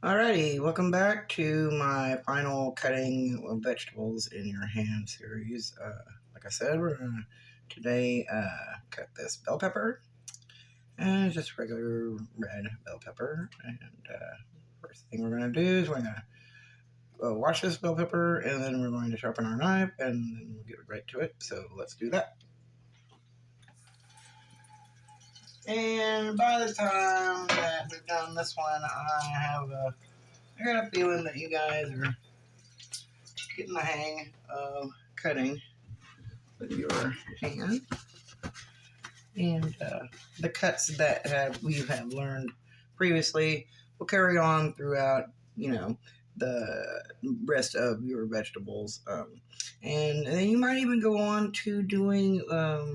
Alrighty, welcome back to my final cutting of vegetables in your hand series. Like I said, we're gonna today cut this bell pepper, and it's just regular red bell pepper. And first thing we're gonna do is we're gonna wash this bell pepper, and then we're going to sharpen our knife, and then we'll get right to it. So let's do that. And by the time that we've done this one, I got a feeling that you guys are getting the hang of cutting with your hand. And the cuts that we have learned previously will carry on throughout, the rest of your vegetables. And then you might even go on to doing uh,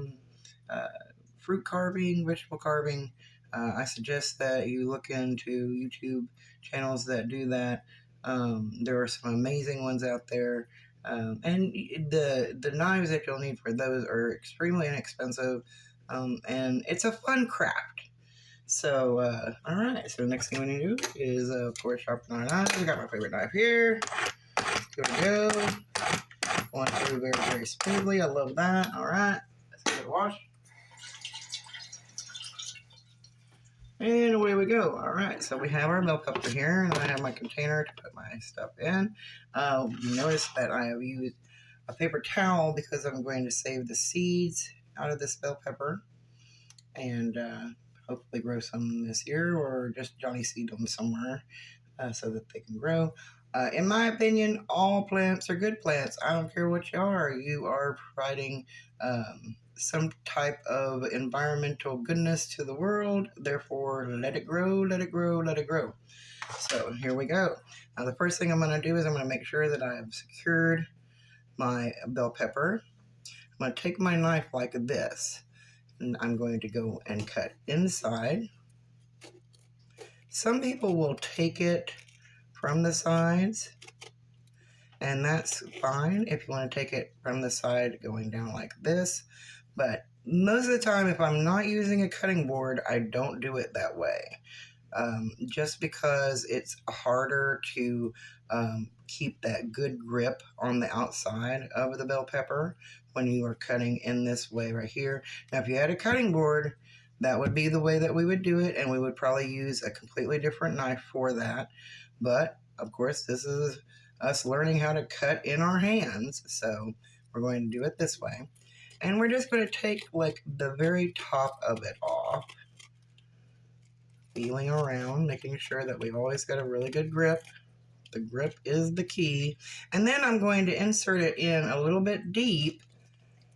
fruit carving, vegetable carving. I suggest that you look into YouTube channels that do that. There are some amazing ones out there. And the knives that you'll need for those are extremely inexpensive, and it's a fun craft. So, all right. So the next thing we need to do is, of course, sharpen our knives. We got my favorite knife here. Here we go. Going through very, very smoothly. I love that. All right. Let's give it a wash. And away we go. All right, so we have our bell pepper here, and I have my container to put my stuff in. You notice that I have used a paper towel because I'm going to save the seeds out of this bell pepper and hopefully grow some this year, or just Johnny seed them somewhere so that they can grow. In my opinion, all plants are good plants. I don't care what you are. You are providing some type of environmental goodness to the world. Therefore, let it grow, let it grow, let it grow. So here we go. Now, the first thing I'm going to do is I'm going to make sure that I have secured my bell pepper. I'm going to take my knife like this, and I'm going to go and cut inside. Some people will take it from the sides, and that's fine if you want to take it from the side going down like this. But most of the time, if I'm not using a cutting board, I don't do it that way. Just because it's harder to keep that good grip on the outside of the bell pepper when you are cutting in this way right here. Now, if you had a cutting board, that would be the way that we would do it, and we would probably use a completely different knife for that. But, of course, this is us learning how to cut in our hands, so we're going to do it this way. And we're just going to take, like, the very top of it off, feeling around, making sure that we've always got a really good grip. The grip is the key. And then I'm going to insert it in a little bit deep,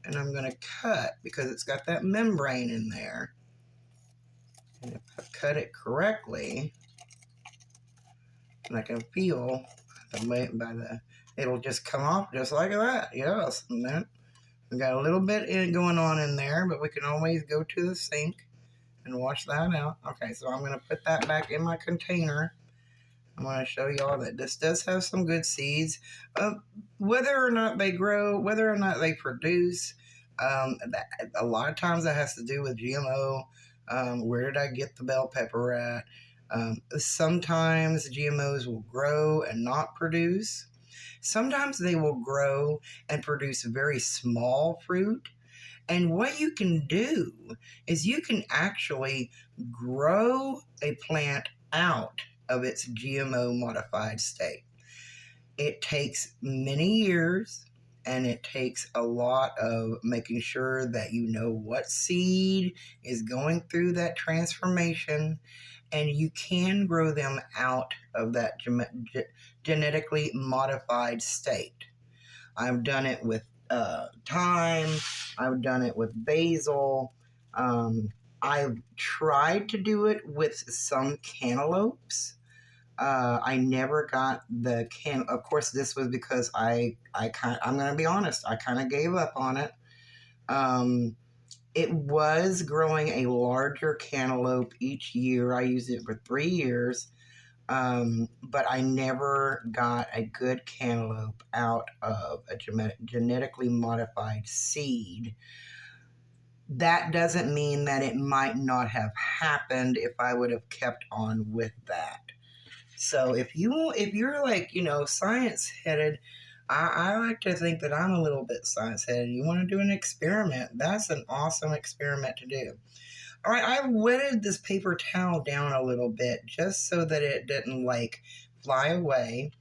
and I'm going to cut because it's got that membrane in there. And if I cut it correctly, and I can feel it'll just come off just like that. Yes, and then we got a little bit going on in there, but we can always go to the sink and wash that out. Okay, so I'm going to put that back in my container. I'm going to show y'all that this does have some good seeds. Whether or not they grow, whether or not they produce, a lot of times that has to do with GMO. Where did I get the bell pepper at? Sometimes GMOs will grow and not produce. Sometimes they will grow and produce very small fruit. And what you can do is you can actually grow a plant out of its GMO modified state. It takes many years, and it takes a lot of making sure that you know what seed is going through that transformation, and you can grow them out of that genetically modified state. I've done it with thyme. I've done it with basil. I've tried to do it with some cantaloupes. I never got the Of course, this was because I'm going to be honest, I kind of gave up on it. It was growing a larger cantaloupe each year. I used it for 3 years. But I never got a good cantaloupe out of a genetically modified seed. That doesn't mean that it might not have happened if I would have kept on with that. So if you're like, science headed, I like to think that I'm a little bit science headed. You want to do an experiment? That's an awesome experiment to do. All right, I wetted this paper towel down a little bit just so that it didn't like fly away.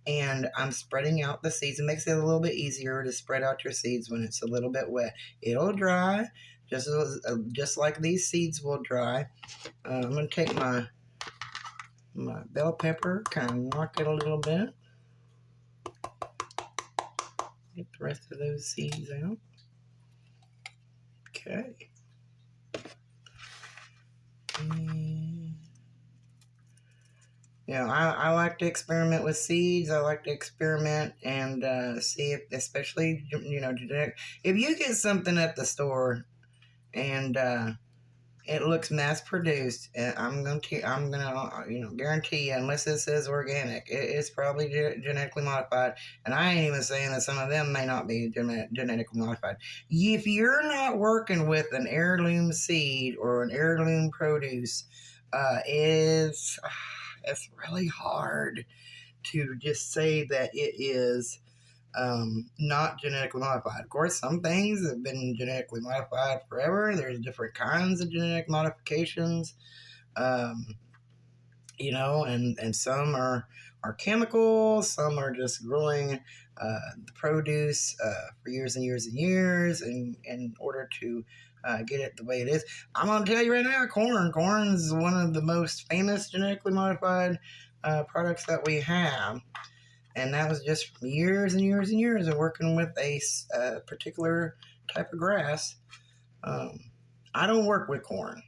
And I'm spreading out the seeds. It makes it a little bit easier to spread out your seeds when it's a little bit wet. It'll dry just like these seeds will dry. I'm going to take my bell pepper, kind of knock it a little bit. Get the rest of those seeds out. Okay. I like to experiment with seeds. I like to experiment and see if, especially, genetic. If you get something at the store and it looks mass produced, I'm gonna guarantee you, unless it says organic, it's probably genetically modified. And I ain't even saying that some of them may not be genetically modified. If you're not working with an heirloom seed or an heirloom produce, it's really hard to just say that it is not genetically modified. Of course, some things have been genetically modified forever. There's different kinds of genetic modifications, and some are chemical, some are just growing the produce for years and years and years in order to get it the way it is. I'm going to tell you right now, corn is one of the most famous genetically modified products that we have. And that was just from years and years and years of working with a particular type of grass. I don't work with corn,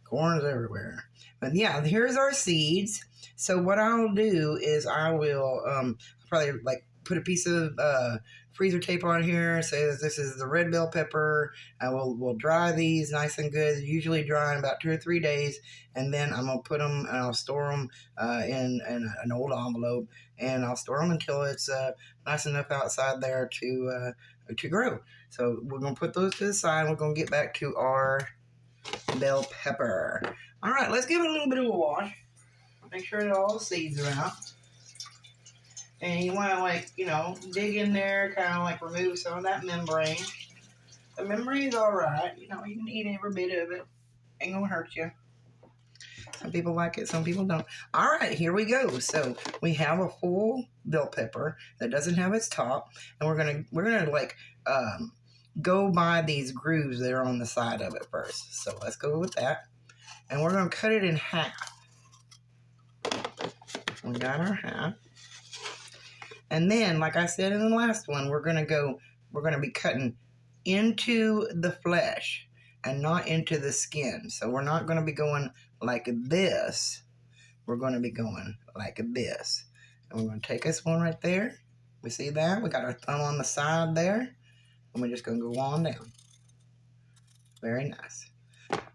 corn is everywhere. But yeah, here's our seeds. So what I'll do is I will probably put a piece of freezer tape on here, say that this is the red bell pepper. We'll dry these nice and good, usually dry in about 2 or 3 days, and then I'm going to put them and I'll store them in an old envelope, and I'll store them until it's nice enough outside there to grow. So we're going to put those to the side. We're going to get back to our bell pepper. All right, let's give it a little bit of a wash. Make sure that all the seeds are out. And you want to, dig in there, kind of remove some of that membrane. The membrane's all right. You can eat every bit of it. Ain't going to hurt you. Some people like it, some people don't. All right, here we go. So we have a full bell pepper that doesn't have its top, and we're gonna go by these grooves that are on the side of it first. So let's go with that, and we're gonna cut it in half. We got our half. And then, like I said in the last one, we're going to be cutting into the flesh and not into the skin. So we're not going to be going like this. We're going to be going like this. And we're going to take this one right there. We see that? We got our thumb on the side there. And we're just going to go on down. Very nice.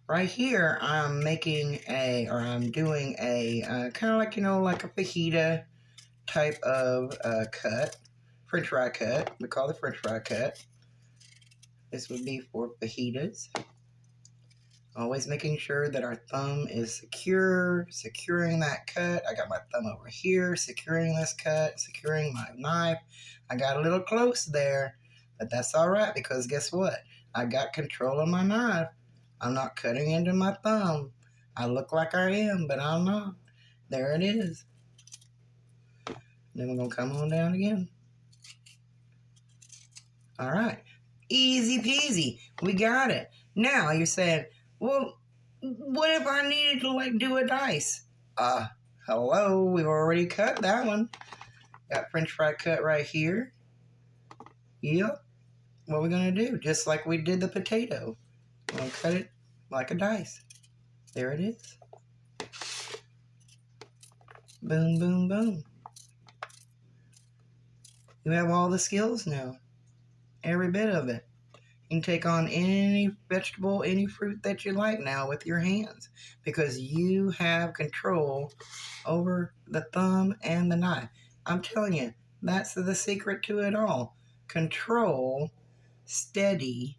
Right here, I'm doing a kind of like a fajita type of cut, French fry cut. We call it French fry cut. This would be for fajitas. Always making sure that our thumb is securing that cut. I got my thumb over here, securing this cut, securing my knife. I got a little close there, but that's all right because guess what? I got control of my knife. I'm not cutting into my thumb. I look like I am, but I'm not. There it is. Then we're going to come on down again. All right. Easy peasy. We got it. Now you're saying, well, what if I needed to do a dice? Hello. We've already cut that one. Got French fry cut right here. Yep. What we're going to do, just like we did the potato. We're going to cut it like a dice. There it is. Boom, boom, boom. You have all the skills now. Every bit of it. You can take on any vegetable, any fruit that you like now with your hands because you have control over the thumb and the knife. I'm telling you, that's the secret to it all. Control, steady,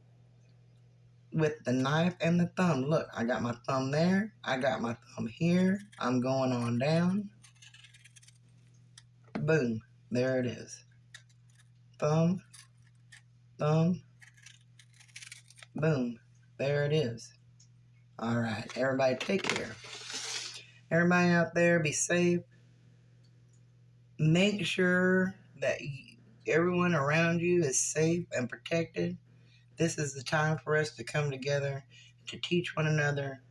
with the knife and the thumb. Look, I got my thumb there. I got my thumb here. I'm going on down. Boom. There it is. Thumb, thumb, boom. There it is. All right. Everybody take care. Everybody out there, be safe. Make sure that everyone around you is safe and protected. This is the time for us to come together, to teach one another,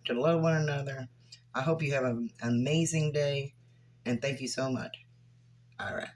to love one another. I hope you have an amazing day, and thank you so much. All right.